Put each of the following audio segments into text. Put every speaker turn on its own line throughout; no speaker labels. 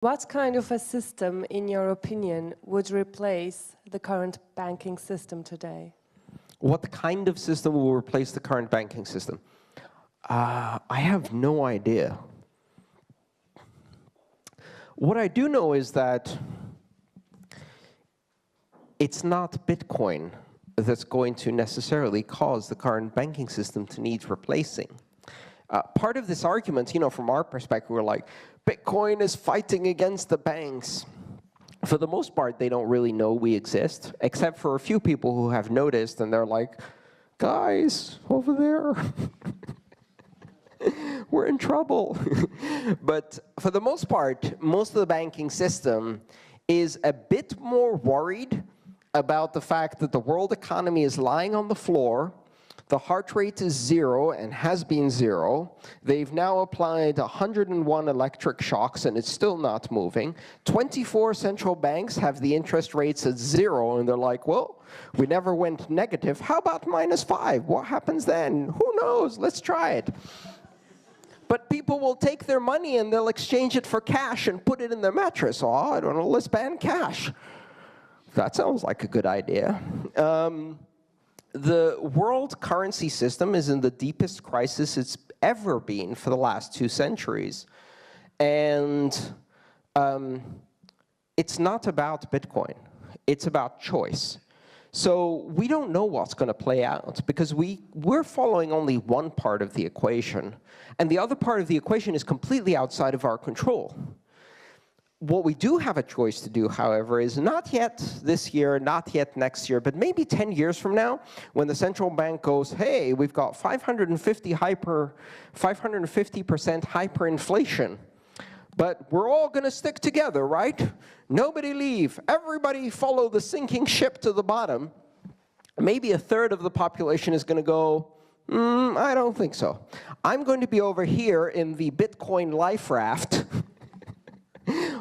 What kind of a system, in your opinion, would replace the current banking system today?
What kind of system will replace the current banking system? I have no idea. What I do know is that it's not Bitcoin that's going to necessarily cause the current banking system to need replacing. Part of this argument, from our perspective, we're like, Bitcoin is fighting against the banks. For the most part, they don't really know we exist, except for a few people who have noticed, and they're like, guys, over there, we're in trouble. But for the most part, most of the banking system is a bit more worried about the fact that the world economy is lying on the floor. The heart rate is 0 and has been 0. They've now applied 101 electric shocks and it's still not moving. 24 central banks have the interest rates at 0 and they're like, well, we never went negative. How about -5? What happens then? Who knows? Let's try it. But people will take their money and they'll exchange it for cash and put it in their mattress. Oh, I don't know, let's ban cash. That sounds like a good idea. The world currency system is in the deepest crisis it's ever been for the last 2 centuries. And it's not about Bitcoin. It's about choice. So we don't know what's going to play out because we're following only one part of the equation. And the other part of the equation is completely outside of our control. What we do have a choice to do, however, is not yet this year, not yet next year, but maybe 10 years from now, when the central bank goes, hey, we've got 550% hyperinflation, but we're all going to stick together, right? Nobody leave. Everybody follow the sinking ship to the bottom. Maybe a third of the population is going to go, I don't think so. I'm going to be over here in the Bitcoin life raft.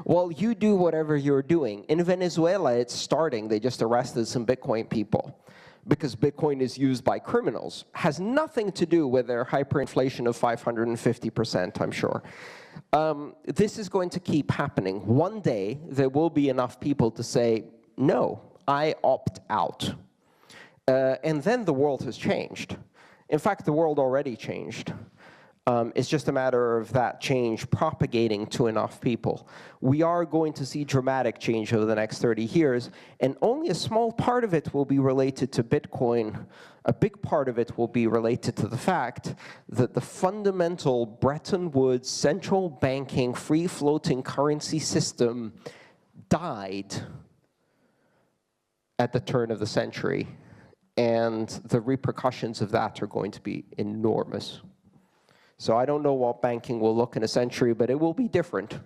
Well, you do whatever you're doing. In Venezuela, it's starting. They just arrested some Bitcoin people because Bitcoin is used by criminals. Has nothing to do with their hyperinflation of 550%, I'm sure. This is going to keep happening. One day, there will be enough people to say, no, I opt out. And then the world has changed. In fact, the world already changed. It's just a matter of that change propagating to enough people. We are going to see dramatic change over the next 30 years, and only a small part of it will be related to Bitcoin. A big part of it will be related to the fact that the fundamental Bretton Woods central banking free-floating currency system died at the turn of the century, and the repercussions of that are going to be enormous. So I don't know what banking will look in a century, but it will be different.